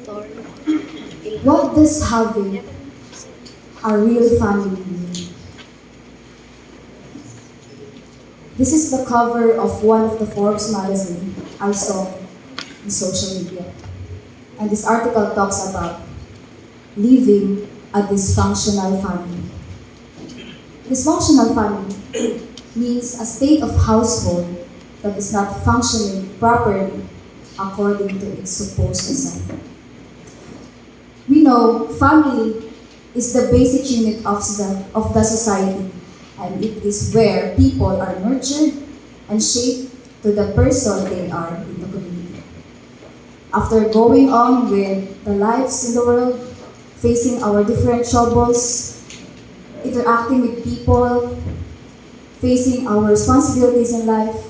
What does having a real family mean? This is the cover of one of the Forbes magazine I saw in social media. And this article talks about living a dysfunctional family. Dysfunctional family means a state of household that is not functioning properly according to its supposed design. We know family is the basic unit of the society, and it is where people are nurtured and shaped to the person they are in the community. After going on with the lives in the world, facing our different troubles, interacting with people, facing our responsibilities in life,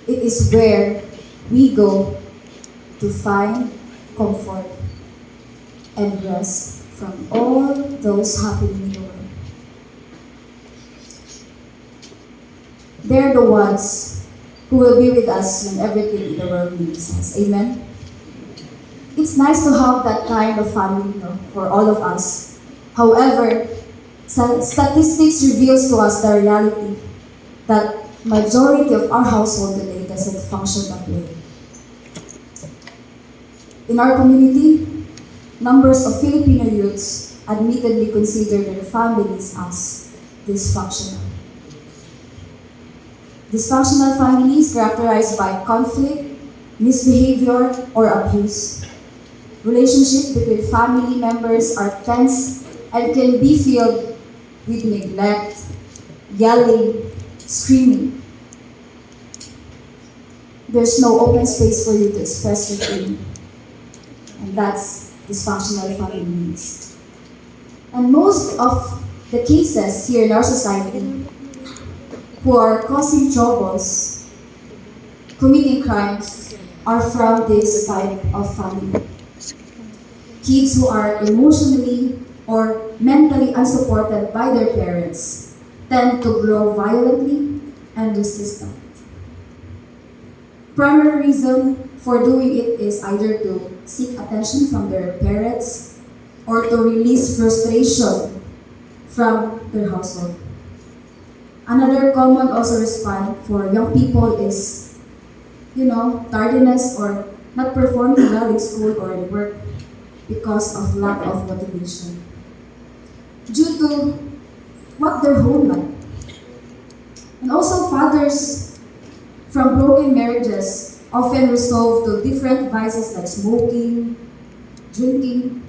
it is where we go to find comfort and rest from all those happening in the world. They're the ones who will be with us when everything in the world leaves us. Amen? It's nice to have that kind of family, for all of us. However, statistics reveals to us the reality that majority of our household today doesn't function that way. In our community, numbers of Filipino youths admittedly consider their families as dysfunctional. Dysfunctional families characterized by conflict, misbehavior, or abuse. Relationships between family members are tense and can be filled with neglect, yelling, screaming. There's no open space for you to express your feeling. And that's dysfunctional families. And most of the cases here in our society who are causing troubles, committing crimes, are from this type of family. Kids who are emotionally or mentally unsupported by their parents tend to grow violently and resistant. Primary reason for doing it is either to seek attention from their parents or to release frustration from their household. Another common also response for young people is, tardiness or not performing well in school or in work because of lack of motivation. Due to what their home like. And also fathers from broken marriages often resort to different vices like smoking, drinking,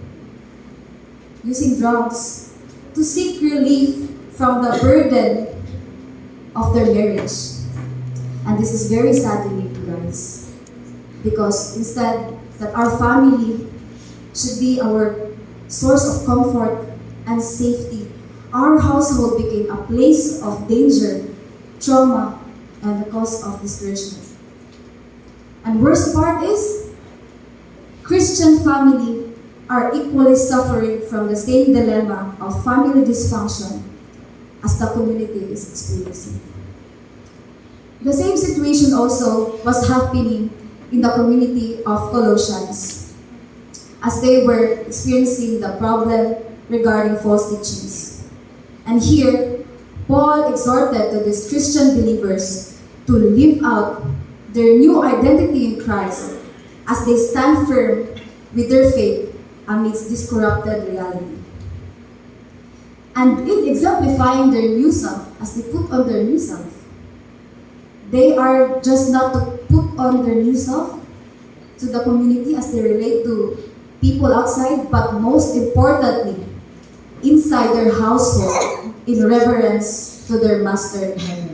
using drugs to seek relief from the burden of their marriage. And this is very saddening, guys, because instead that our family should be our source of comfort and safety, our household became a place of danger, trauma, and the cause of discouragement. And worst part is, Christian family are equally suffering from the same dilemma of family dysfunction as the community is experiencing. The same situation also was happening in the community of Colossians as they were experiencing the problem regarding false teachings. And here, Paul exhorted to these Christian believers to live out their new identity in Christ as they stand firm with their faith amidst this corrupted reality. And in exemplifying their new self, as they put on their new self, they are just not to put on their new self to the community as they relate to people outside, but most importantly, inside their household in reverence to their Master in heaven.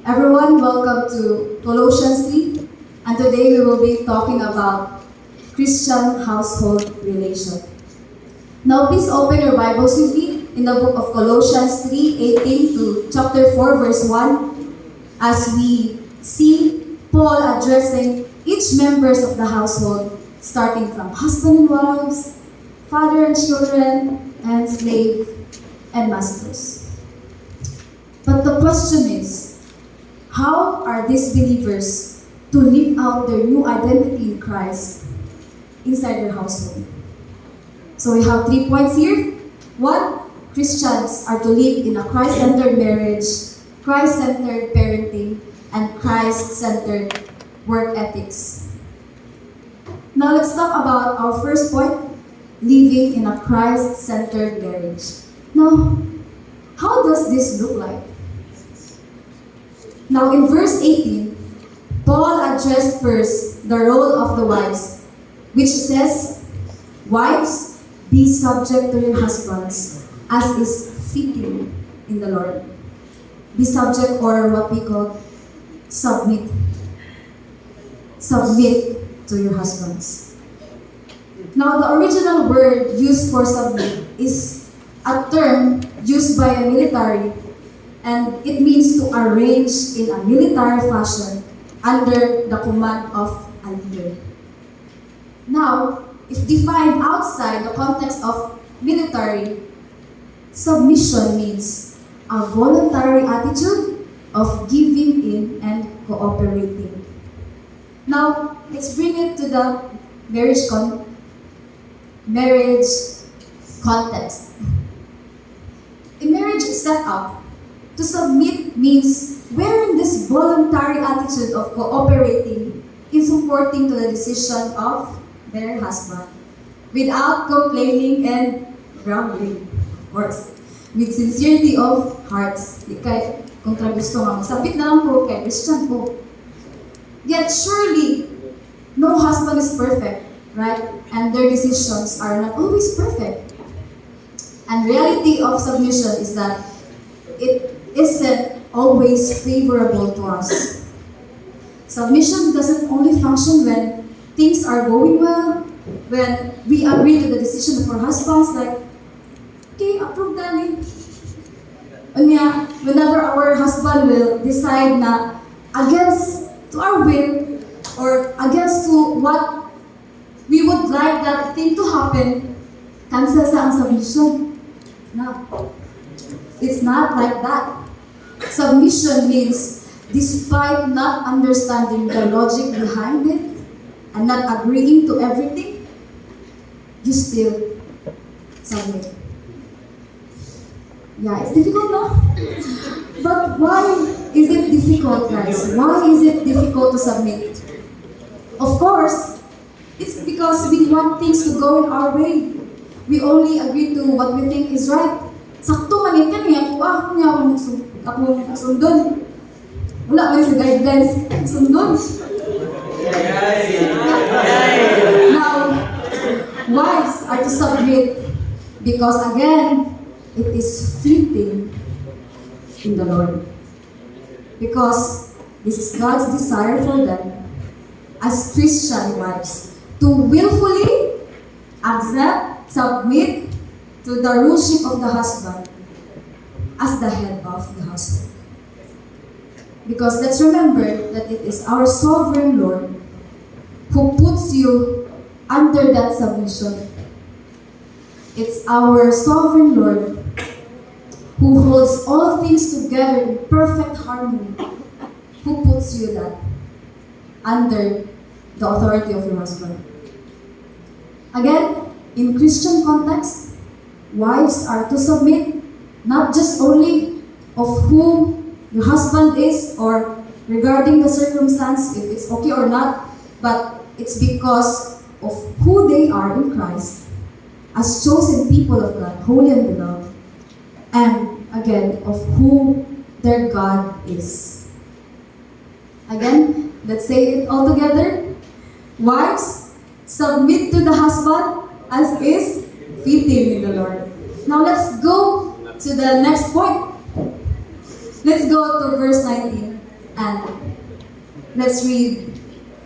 Everyone, welcome to Colossians 3, and today we will be talking about Christian household relation. Now please open your Bibles with me in the book of Colossians 3:18 to chapter 4, verse 1, as we see Paul addressing each members of the household, starting from husband and wives, father and children, and slave and masters. But the question is, how are these believers to live out their new identity in Christ inside their household. So we have 3 points here. 1, Christians are to live in a Christ-centered marriage, Christ-centered parenting, and Christ-centered work ethics. Now let's talk about our first point, living in a Christ-centered marriage. Now, how does this look like? Now in verse 18, Paul addressed first the role of the wives, which says, "Wives, be subject to your husbands, as is fitting in the Lord." Be subject, or what we call submit. Submit to your husbands. Now, the original word used for submit is a term used by a military, and it means to arrange in a military fashion under the command of a leader. Now, if defined outside the context of military, submission means a voluntary attitude of giving in and cooperating. Now, let's bring it to the marriage context. In marriage setup, to submit means wearing this voluntary attitude of cooperating in supporting to the decision of their husband without complaining and grumbling, of course, with sincerity of hearts. Di kay kung gusto nga, sabit na lang po kay Christian po. Yet surely, no husband is perfect, right? And their decisions are not always perfect. And reality of submission is that it isn't always favorable to us. Submission doesn't only function when things are going well, when we agree to the decision of our husbands, like, okay, approve darling. Whenever our husband will decide na against to our will or against to what we would like that thing to happen, cancel sa ang submission. No. It's not like that. Submission means, despite not understanding the logic behind it and not agreeing to everything, you still submit. Yeah, it's difficult, no? But why is it difficult, guys? Why is it difficult to submit? Of course, it's because we want things to go in our way. We only agree to what we think is right. Sakto man ka niya, akong sundon. Wala man sa guidelines, sundon. Now, wives are to submit because again, it is fitting in the Lord. Because this is God's desire for them as Christian wives to willfully accept, submit to the ruleship of the husband as the head of the household. Because let's remember that it is our sovereign Lord who puts you under that submission. It's our sovereign Lord who holds all things together in perfect harmony, who puts you that under the authority of your husband. Again, in Christian context, wives are to submit not just only of who your husband is or regarding the circumstance, if it's okay or not, but it's because of who they are in Christ as chosen people of God, holy and beloved, and again, of who their God is. Again, let's say it all together. Wives, submit to the husband as is fitting in the Lord. Now let's go to the next point. Let's go to verse 19 and let's read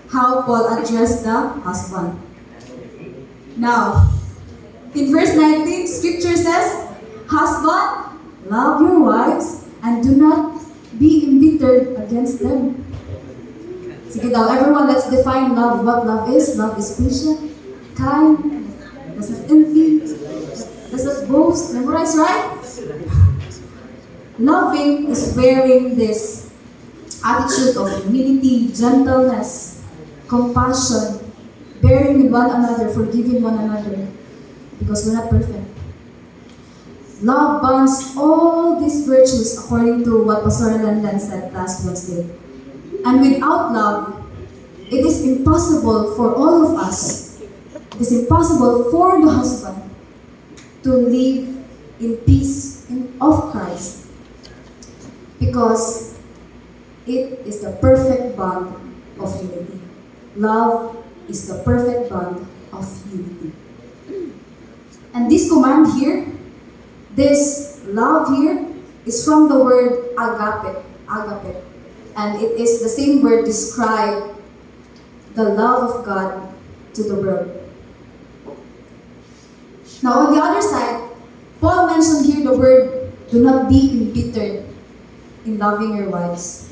how Paul addressed the husband. Now, in verse 19, scripture says, "Husband, love your wives and do not be embittered against them." Sige daw, everyone, let's define love. What love is? Love is patient, kind, does not envy, does not boast. Memorize, right? Loving is wearing this attitude of humility, gentleness, compassion, bearing with one another, forgiving one another, because we're not perfect. Love bonds all these virtues according to what Pastor Landan said last Wednesday. And without love, it is impossible for all of us, it is impossible for the husband to live in peace of Christ, because it is the perfect bond of unity. Love is the perfect bond of unity. And this command here, this love here, is from the word agape, agape. And it is the same word describe the love of God to the world. Now on the other side, Paul mentioned here the word, do not be embittered in loving your wives.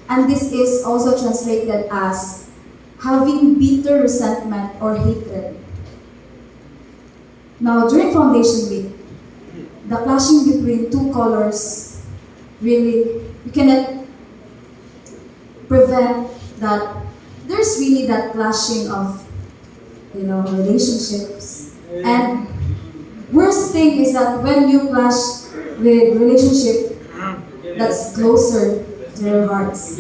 And this is also translated as having bitter resentment or hatred. Now during Foundation Week, the clashing between two colors, really, you cannot prevent that there's really that clashing of, relationships. And worst thing is that when you clash with relationship that's closer to your hearts,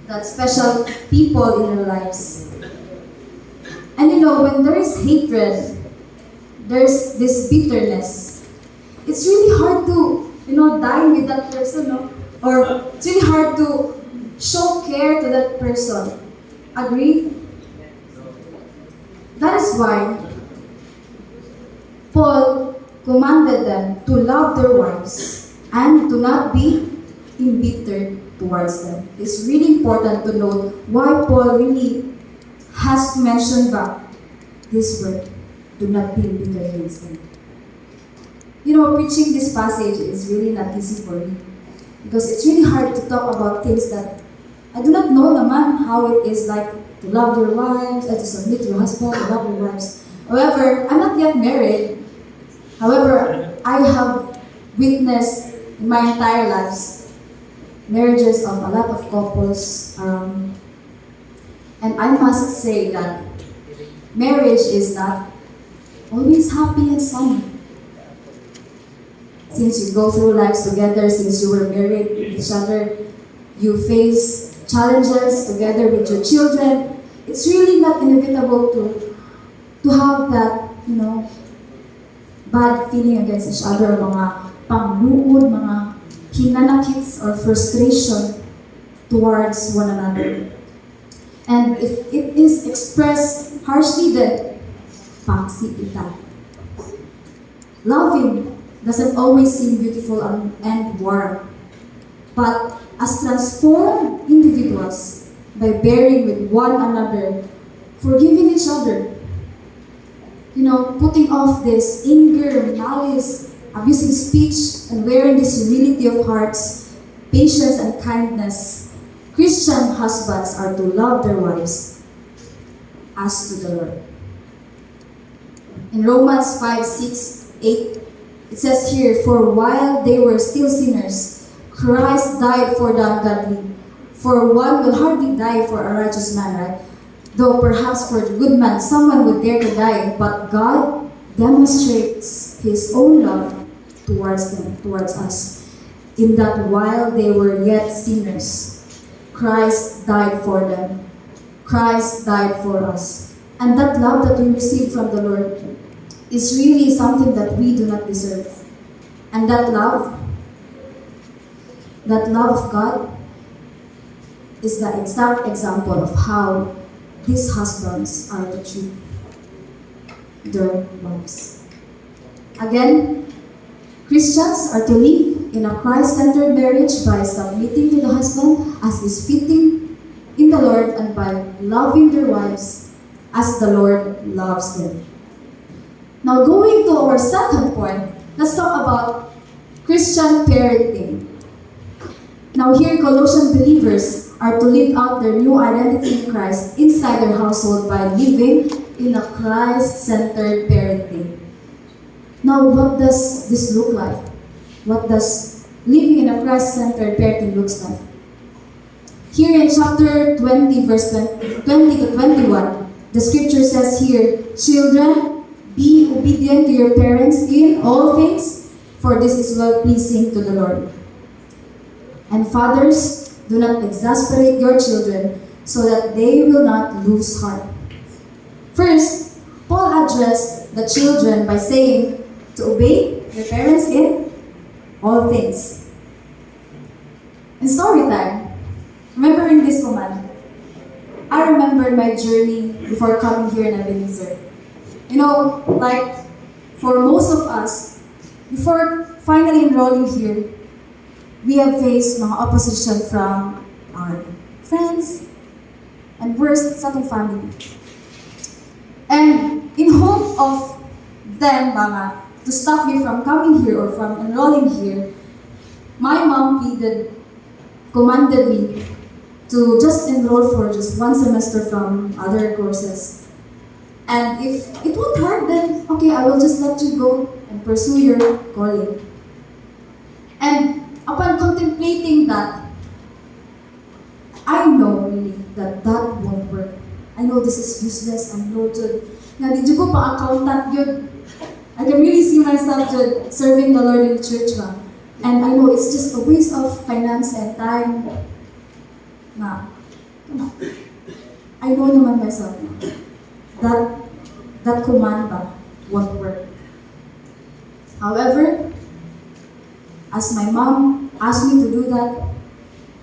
that special people in your lives. And when there is hatred, there's this bitterness. It's really hard to, dine with that person, no? Or it's really hard to show care to that person. Agree? That is why Paul commanded them to love their wives and to not be embittered towards them. It's really important to note why Paul really has to mention back this word, do not be embittered against them. Preaching this passage is really not easy for me, because it's really hard to talk about things that I do not know naman how it is like to love your wives, to submit to your husband, to love your wives. However, I'm not yet married. However, I have witnessed in my entire lives marriages of a lot of couples around me. And I must say that marriage is not always happy and sunny. Since you go through lives together, since you were married with each other, you face challenges together with your children. It's really not inevitable to have that, bad feeling against each other, mga pangluod, mga hinanakits or frustration towards one another. And if it is expressed harshly, then paksi ita. Loving doesn't always seem beautiful and warm. But as transformed individuals, by bearing with one another, forgiving each other, putting off this anger, malice, abusive speech, and wearing this humility of hearts, patience and kindness, Christian husbands are to love their wives as to the Lord. In Romans 5, 6, 8, it says here, for while they were still sinners, Christ died for the ungodly. For one will hardly die for a righteous man, right? Though perhaps for the good man, someone would dare to die. But God demonstrates His own love towards them, towards us, in that while they were yet sinners, Christ died for them. Christ died for us. And that love that we receive from the Lord is really something that we do not deserve. And that love of God, is the exact example of how these husbands are to treat their wives. Again, Christians are to live in a Christ-centered marriage by submitting to the husband as is fitting in the Lord, and by loving their wives as the Lord loves them. Now, going to our second point, let's talk about Christian parenting. Now here, Colossian believers are to live out their new identity in Christ inside their household by living in a Christ-centered parenting. Now, what does this look like? What does living in a Christ-centered parenting looks like? Here in chapter 20, verse 20 to 21, the scripture says here, children, be obedient to your parents in all things, for this is well-pleasing to the Lord. And fathers, do not exasperate your children, so that they will not lose heart. First, Paul addressed the children by saying to obey their parents in all things. In story time, remembering this command, I remember my journey before coming here in Ebenezer. You know, like for most of us, before finally enrolling here, we have faced mga opposition from our friends and worst sa atong family. And in hope of them to stop me from coming here or from enrolling here, my mom commanded me to just enroll for just one semester from other courses. And if it won't hurt, then okay, I will just let you go and pursue your calling. And upon contemplating that, I know really that won't work. I know this is useless. I know na di ko pa accountant yun. I can really see myself serving the Lord in the church. And I know it's just a waste of finance and time. I know naman myself that command won't work. However, as my mom asked me to do that,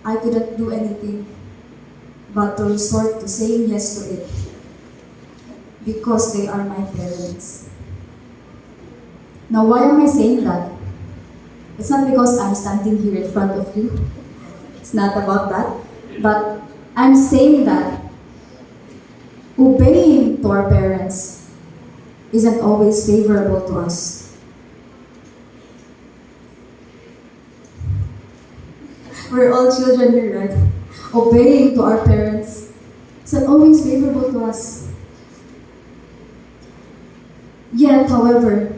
I couldn't do anything but to resort to saying yes to it because they are my parents. Now, why am I saying that? It's not because I'm standing here in front of you. It's not about that. But I'm saying that obeying to our parents isn't always favorable to us. We're all children here, right? Obeying to our parents isn't always favorable to us. Yet, however,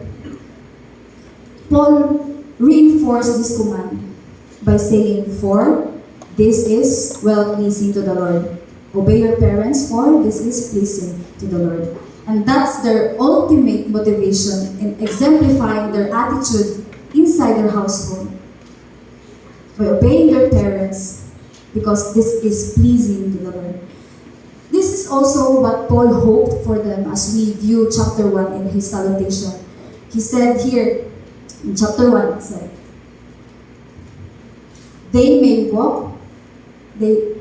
Paul reinforced this command by saying, for this is well-pleasing to the Lord. Obey your parents, for this is pleasing to the Lord. And that's their ultimate motivation in exemplifying their attitude inside their household. By obeying their parents, because this is pleasing to the Lord. This is also what Paul hoped for them as we view chapter 1 in his salutation. He said here, in chapter 1, he said,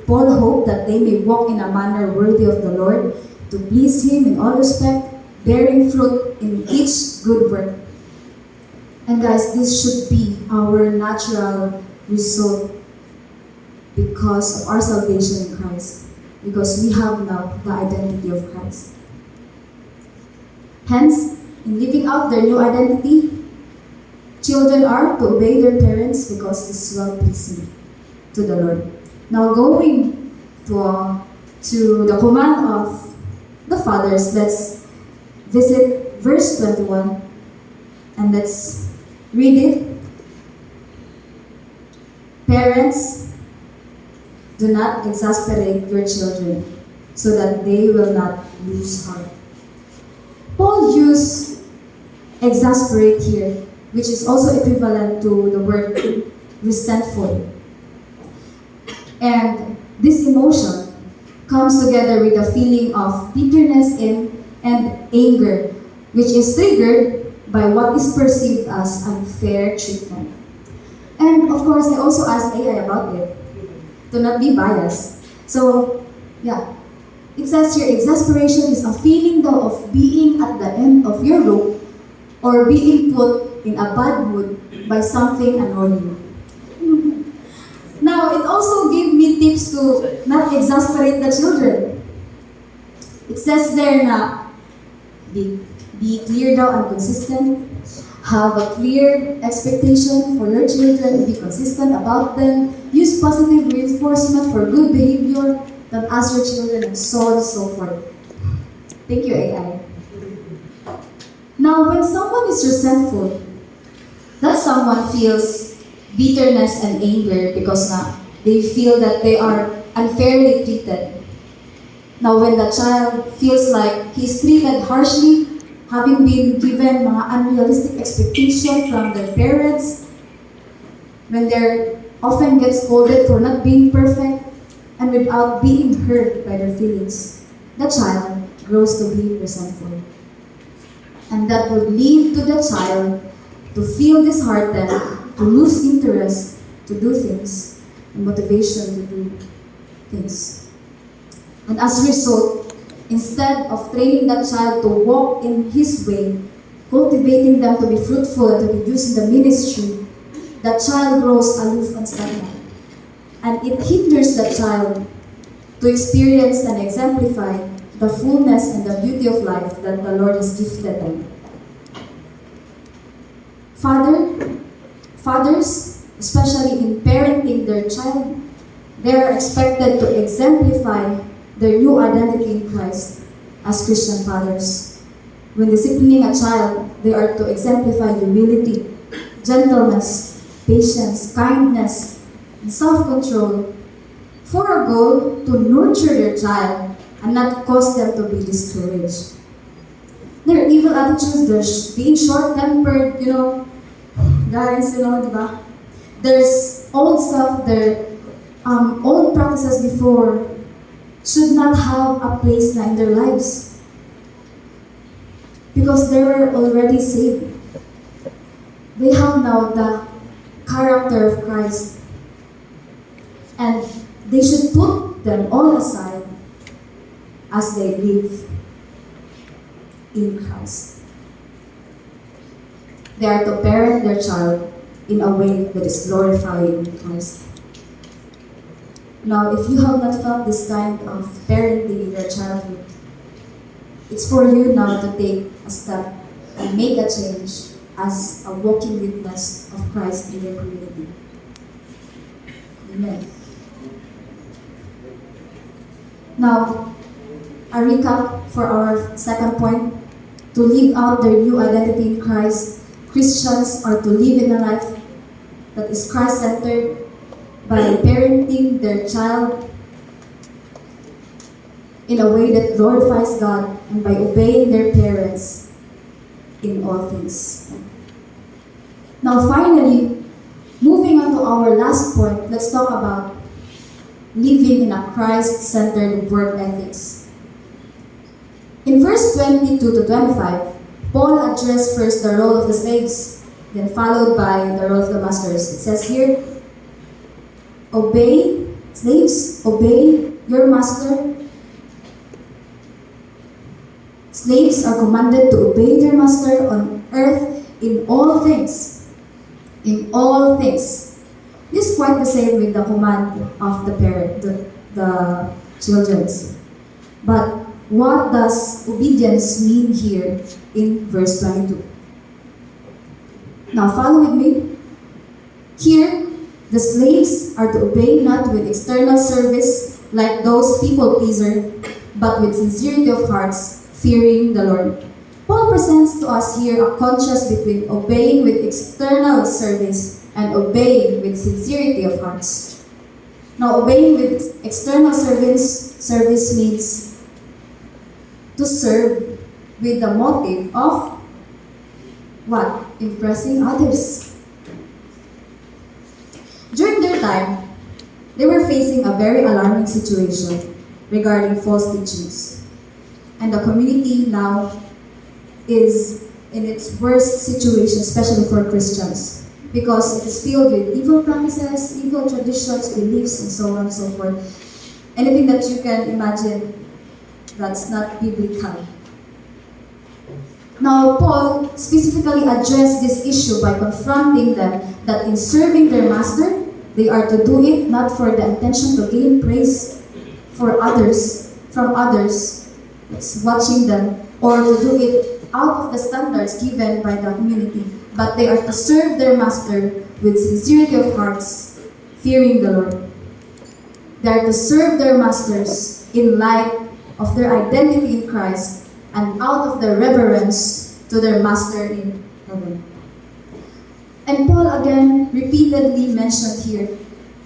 Paul hoped that they may walk in a manner worthy of the Lord, to please Him in all respect, bearing fruit in each good work. And guys, this should be our natural result because of our salvation in Christ. Because we have now the identity of Christ. Hence, in living out their new identity, children are to obey their parents because this is well-pleasing to the Lord. Now going to the command of the fathers, let's visit verse 21 and let's read it. Parents, do not exasperate your children so that they will not lose heart. Paul used exasperate here, which is also equivalent to the word resentful. And this emotion comes together with a feeling of bitterness and anger, which is triggered by what is perceived as unfair treatment. And of course, I also asked AI about it, to not be biased. So, yeah. It says here, exasperation is a feeling though of being at the end of your rope or being put in a bad mood by something annoying you. Now, it also gave me tips to not exasperate the children. It says there na, be clear daw and consistent. Have a clear expectation for your children. Be consistent about them. Use positive reinforcement for good behavior. Don't ask your children and so on and so forth. Thank you, AI. Now, when someone is resentful, that someone feels bitterness and anger because they feel that they are unfairly treated. Now, when the child feels like he's treated harshly, having been given mga unrealistic expectations from their parents, when they're often get scolded for not being perfect, and without being hurt by their feelings, the child grows to be resentful. And that would lead to the child to feel disheartened, to lose interest to do things, and motivation to do things. And as a result, instead of training that child to walk in his way, cultivating them to be fruitful and to be used in the ministry, the child grows aloof and stagnant. And it hinders the child to experience and exemplify the fullness and the beauty of life that the Lord has gifted them. Fathers, especially in parenting their child, they are expected to exemplify their new identity in Christ as Christian fathers. When disciplining a child, they are to exemplify humility, gentleness, patience, kindness, and self-control for a goal to nurture their child and not cause them to be discouraged. Their evil attitudes, they're being short-tempered, guys, diba? There's old stuff, their old practices before should not have a place in their lives because they were already saved. They have now the character of Christ, and they should put them all aside as they live in Christ. They are to parent their child in a way that is glorifying Christ. Now, if you have not felt this kind of parenting in your childhood, it's for you now to take a step and make a change as a walking witness of Christ in your community. Amen. Now, a recap for our second point. To live out their new identity in Christ, Christians are to live in a life that is Christ-centered by parenting their child in a way that glorifies God and by obeying their parents in all things. Now finally, moving on to our last point, let's talk about living in a Christ-centered work ethics. In verse 22 to 25, Paul addressed first the role of the slaves, then followed by the role of the masters. It says here, slaves, obey your master. Slaves are commanded to obey their master on earth in all things. In all things. This is quite the same with the command of the parent, the children. But what does obedience mean here in verse 22? Now follow with me. Here, the slaves are to obey not with external service like those people-pleaser, but with sincerity of hearts, fearing the Lord. Paul presents to us here a contrast between obeying with external service and obeying with sincerity of hearts. Now, obeying with external service means to serve with the motive of what? Impressing others. During their time, they were facing a very alarming situation regarding false teachings. And the community now is in its worst situation, especially for Christians, because it is filled with evil practices, evil traditions, beliefs, and so on and so forth. Anything that you can imagine that's not biblical. Now, Paul specifically addressed this issue by confronting them that in serving their master, they are to do it not for the intention to gain praise from others that's watching them, or to do it out of the standards given by the community, but they are to serve their master with sincerity of hearts, fearing the Lord. They are to serve their masters in light of their identity in Christ and out of their reverence to their master in heaven. And Paul again repeatedly mentioned here,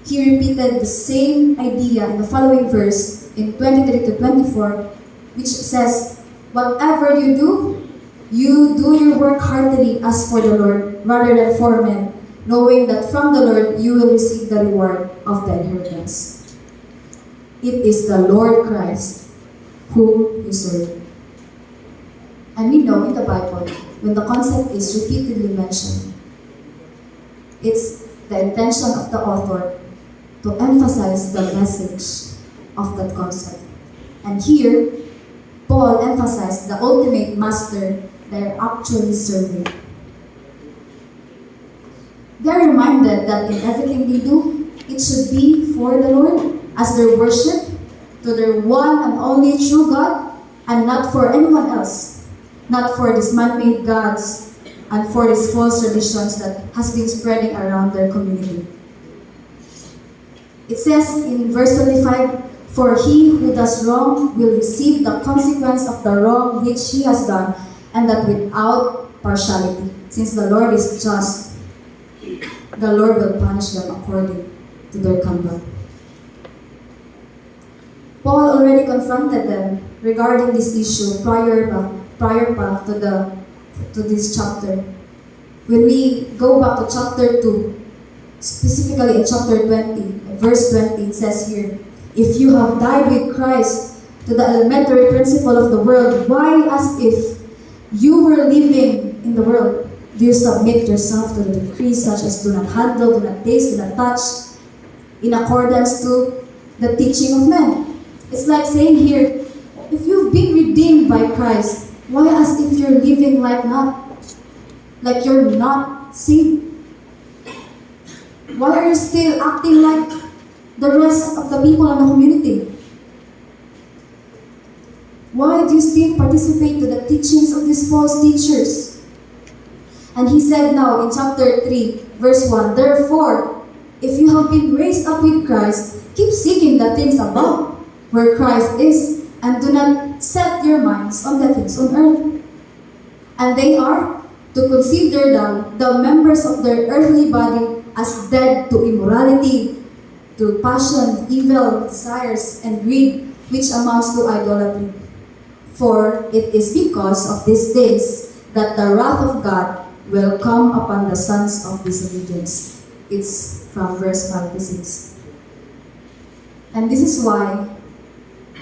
he repeated the same idea in the following verse in 23 to 24, which says, "Whatever you do your work heartily as for the Lord, rather than for men, knowing that from the Lord you will receive the reward of the inheritance." It is the Lord Christ whom you serve. And we know in the Bible, when the concept is repeatedly mentioned, it's the intention of the author to emphasize the message of that concept. And here, Paul emphasized the ultimate master they're actually serving. They're reminded that in everything they do, it should be for the Lord as their worship to their one and only true God, and not for anyone else, not for these man-made gods and for these false traditions that has been spreading around their community. It says in verse 25, "For he who does wrong will receive the consequence of the wrong which he has done, and that without partiality. Since the Lord is just, the Lord will punish them according to their conduct." Paul already confronted them regarding this issue prior pa to this chapter. When we go back to chapter 2, specifically in chapter 20, verse 20, it says here, "If you have died with Christ to the elementary principle of the world, why, as if you were living in the world, do you submit yourself to the decrees such as do not handle, do not taste, do not touch, in accordance to the teaching of men?" It's like saying here, if you've been redeemed by Christ, why as if you're living like you're not saved? Why are you still acting like the rest of the people in the community? Why do you still participate to the teachings of these false teachers? And he said now in chapter 3, verse 1, "Therefore, if you have been raised up with Christ, keep seeking the things above, where Christ is, and do not set your minds on the things on earth." And they are to consider the members of their earthly body as dead to immorality, to passion, evil desires, and greed, which amounts to idolatry. For it is because of these things that the wrath of God will come upon the sons of disobedience. It's from verse 5 to 6. And this is why,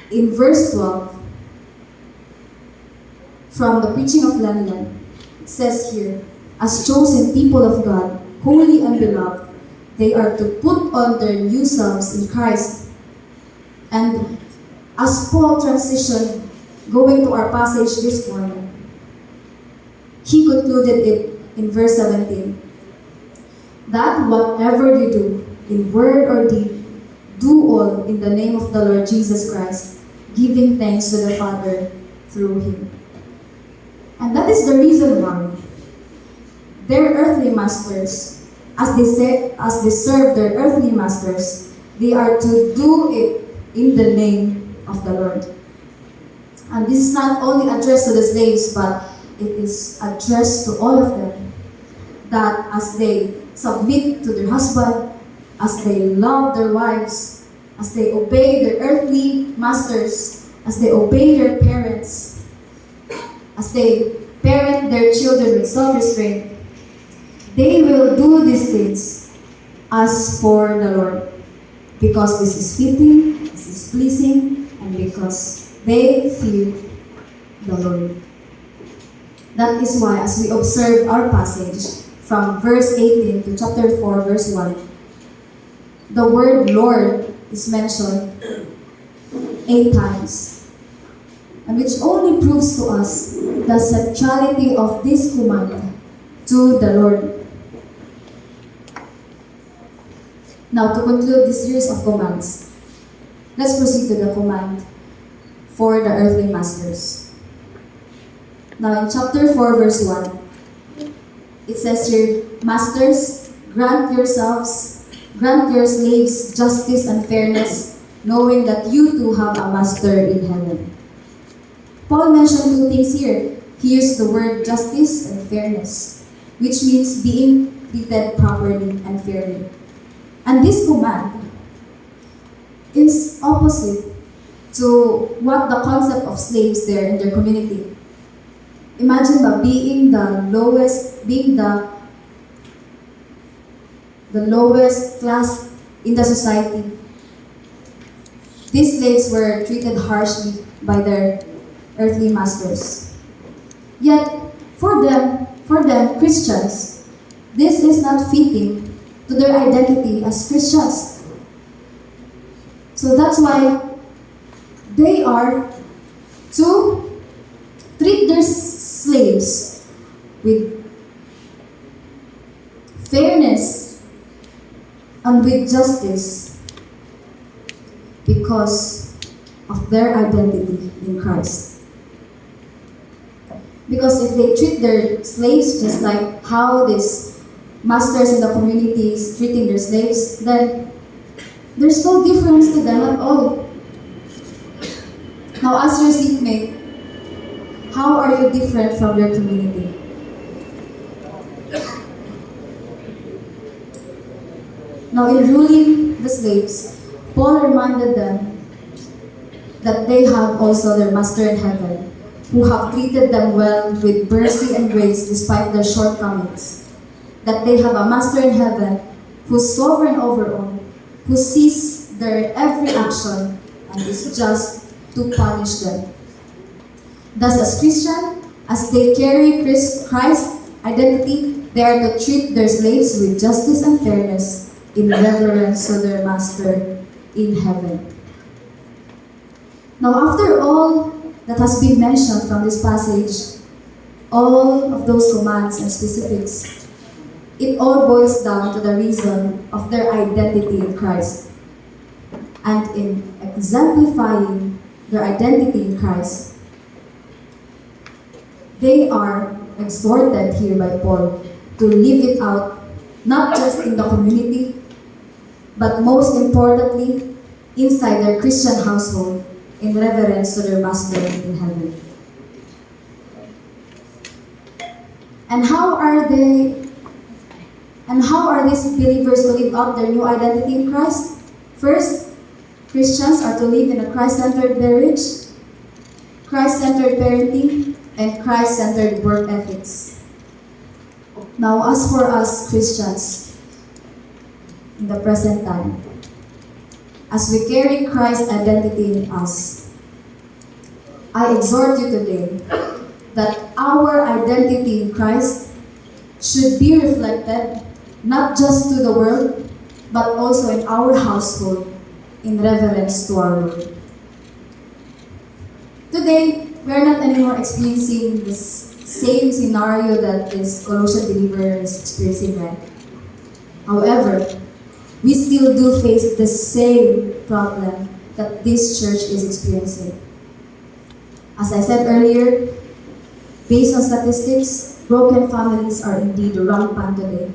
in verse 12, from the preaching of Lenlen, it says here, "As chosen people of God, holy and beloved, they are to put on their new selves in Christ." And as Paul transitioned, going to our passage this morning, he concluded it in verse 17, "That whatever you do, in word or deed, do all in the name of the Lord Jesus Christ, giving thanks to the Father through Him." And that is the reason why their earthly masters, as they serve their earthly masters, they are to do it in the name of the Lord. And this is not only addressed to the slaves, but it is addressed to all of them, that as they submit to their husband, as they love their wives, as they obey their earthly masters, as they obey their parents, as they parent their children with self-restraint, they will do these things as for the Lord, because this is fitting, this is pleasing, and because they fear the Lord. That is why, as we observe our passage from verse 18 to chapter 4, verse 1, the word Lord is mentioned 8 times, and which only proves to us the centrality of this command to the Lord. Now, to conclude this series of commands, let's proceed to the command for the earthly masters. Now, in chapter 4, verse 1, it says here, "Masters, grant your slaves justice and fairness, knowing that you too have a master in heaven." Paul mentioned 2 things here. He used the word justice and fairness, which means being treated properly and fairly. And this command is opposite to what the concept of slaves there in their community. Imagine being the lowest class in the society. These slaves were treated harshly by their earthly masters. Yet, for them, Christians, this is not fitting to their identity as Christians. So that's why they are to treat their slaves with fairness and with justice because of their identity in Christ. Because if they treat their slaves just like how these masters in the community is treating their slaves, then there's no difference to them at all. Now, as your seatmate, how are you different from your community? Now, in ruling the slaves, Paul reminded them that they have also their master in heaven, who have treated them well with mercy and grace despite their shortcomings. That they have a master in heaven who's sovereign over all, who sees their every action and is just to punish them. Thus, as Christian, as they carry Christ's identity, they are to treat their slaves with justice and fairness in reverence to their master in heaven. Now, after all that has been mentioned from this passage, all of those commands and specifics, it all boils down to the reason of their identity in Christ. And in exemplifying their identity in Christ, they are exhorted here by Paul to live it out, not just in the community, but most importantly, inside their Christian household, in reverence to their Master in heaven. And how are these believers to live out their new identity in Christ? First, Christians are to live in a Christ-centered marriage, Christ-centered parenting, and Christ-centered work ethics. Now, as for us Christians, in the present time, as we carry Christ's identity in us, I exhort you today that our identity in Christ should be reflected not just to the world, but also in our household in reverence to our Lord. Today, we are not anymore experiencing this same scenario that this Colossian believer is experiencing, right? However, we still do face the same problem that this church is experiencing. As I said earlier, based on statistics, broken families are indeed rampant today.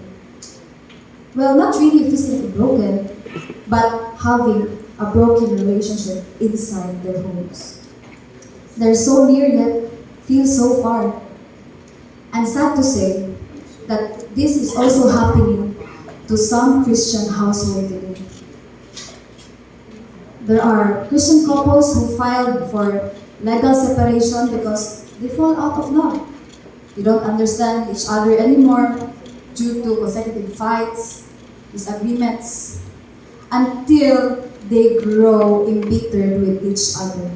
Well, not really physically broken, but having a broken relationship inside their homes. They're so near yet feel so far. And sad to say that this is also happening to some Christian households today. There are Christian couples who filed for legal separation because they fall out of love. They don't understand each other anymore due to consecutive fights, disagreements, until they grow embittered with each other.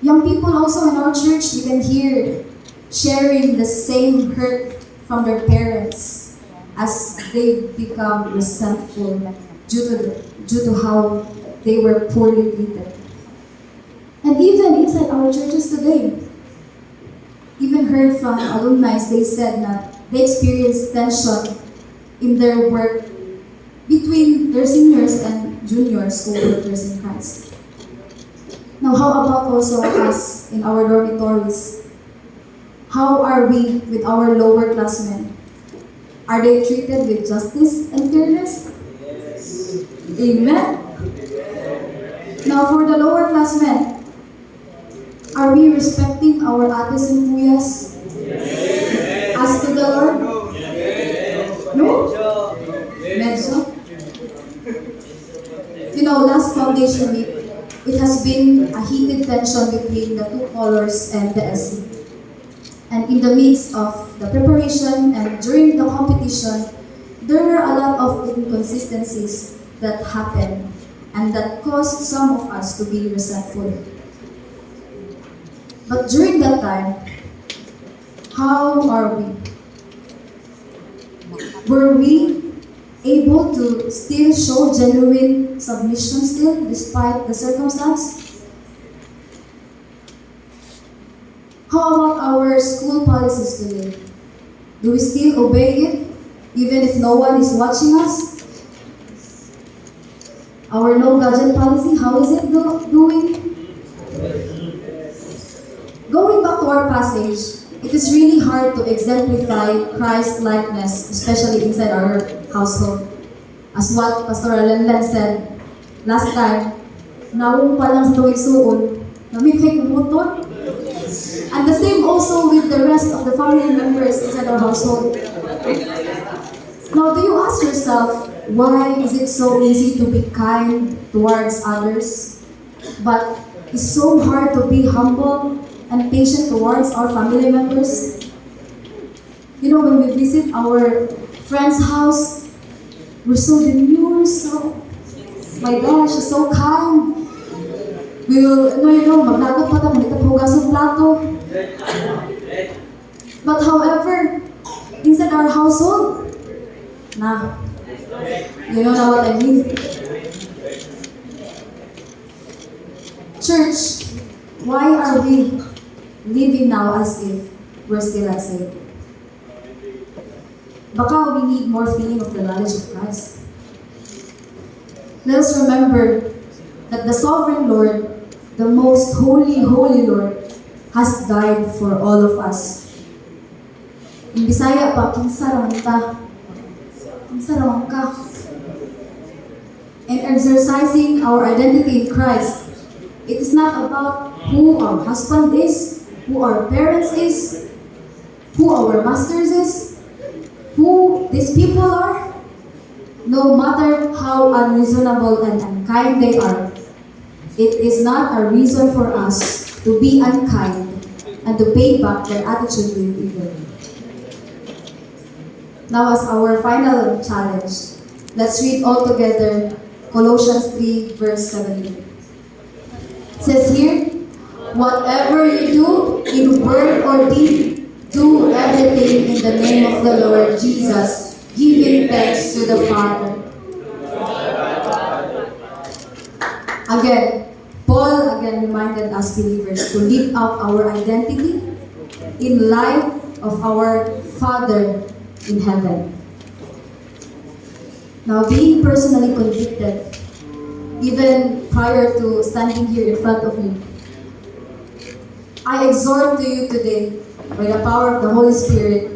Young people also in our church, we can hear sharing the same hurt from their parents as they become resentful due to how they were poorly treated. And even inside our churches today, even heard from alumni, they said that they experienced tension in their work between their seniors and juniors co-workers in Christ. Now, how about also us in our dormitories? How are we with our lower classmen? Are they treated with justice and fairness? Yes. Amen? Now, for the lower classmen, are we respecting our ates and kuyas? Yes. As to the Lord? Yes. No? Medyo? You know, last foundation week, it has been a heated tension between the two colors and the SC. And in the midst of the preparation and during the competition, there were a lot of inconsistencies that happened and that caused some of us to be resentful. But during that time, how are we? Were we able to still show genuine submission still despite the circumstance? How about our school policies today? Do we still obey it even if no one is watching us? Our no gadget policy, how is it doing? Going back to our passage, it is really hard to exemplify Christ-likeness, especially inside our household. As what Pastor Alan said last time, naung pa lang sa tuwing suon, namikay kumuton. And the same also with the rest of the family members inside our household. Now, do you ask yourself, why is it so easy to be kind towards others, but it's so hard to be humble and patient towards our family members? You know, when we visit our friend's house, we're so demure, so, my gosh, she's so kind. We will, maglagot pa tayo, hindi tayo hugas ng plato. But however, inside our household, you know what I mean? Church, why are we living now as if we're still unsaved? Baka we need more feeling of the knowledge of Christ. Let us remember that the sovereign Lord, the most holy Lord, has died for all of us. In Bisaya pa, kinsa raman ta? Kinsa raman ka? In exercising our identity in Christ, it is not about who our husband is, who our parents is, who our masters is, who these people are. No matter how unreasonable and unkind they are, it is not a reason for us to be unkind and to pay back their attitude with evil. Now, as our final challenge, let's read all together Colossians 3, verse 17. It says here, whatever you do, in word or deed, do everything in the name of the Lord Jesus, giving thanks to the Father. Again, Paul reminded us believers to live out our identity in light of our Father in heaven. Now, being personally convicted, even prior to standing here in front of you, I exhort to you today, by the power of the Holy Spirit,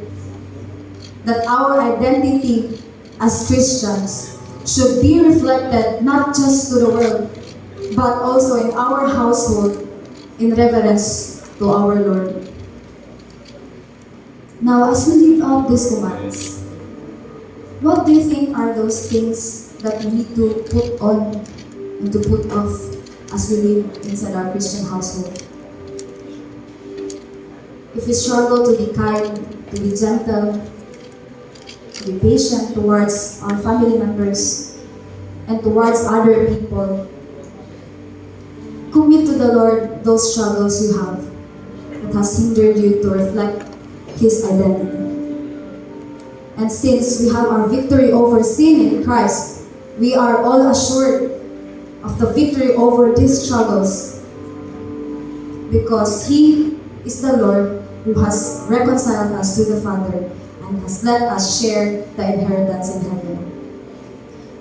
that our identity as Christians should be reflected not just to the world, but also in our household in reverence to our Lord. Now, as we live out these commands, what do you think are those things that we need to put on and to put off as we live inside our Christian household? If we struggle to be kind, to be gentle, to be patient towards our family members and towards other people, commit to the Lord those struggles you have that has hindered you to reflect His identity. And since we have our victory over sin in Christ, we are all assured of the victory over these struggles because He is the Lord who has reconciled us to the Father and has let us share the inheritance in heaven.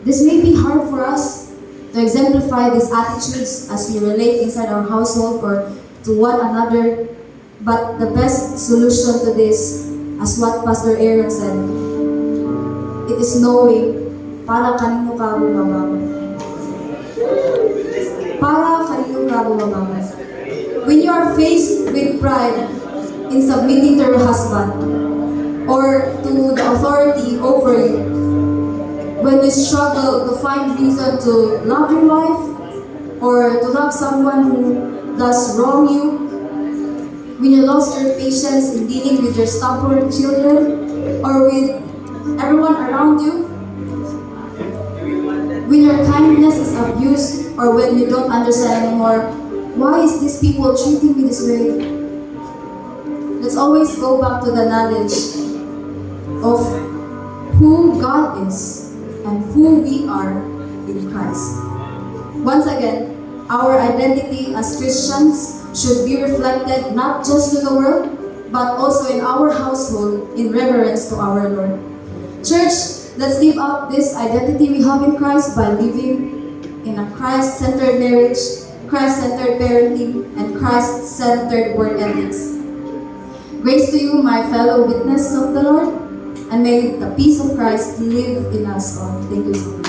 This may be hard for us to exemplify these attitudes as we relate inside our household or to one another, but the best solution to this, as what Pastor Aaron said, it is knowing para kanino ka bumabangon. Para kanino ka bumabangon. When you are faced with pride in submitting to your husband or to the authority over you, when you struggle to find reason to love your wife or to love someone who does wrong you, when you lost your patience in dealing with your stubborn children or with everyone around you, when your kindness is abused or when you don't understand anymore, why is these people treating me this way? Let's always go back to the knowledge of who God is and who we are in Christ. Once again, our identity as Christians should be reflected not just to the world, but also in our household in reverence to our Lord. Church, let's live out this identity we have in Christ by living in a Christ-centered marriage, Christ-centered parenting, and Christ-centered work ethics. Grace to you, my fellow witness of the Lord, and may the peace of Christ live in us all. Thank you so much.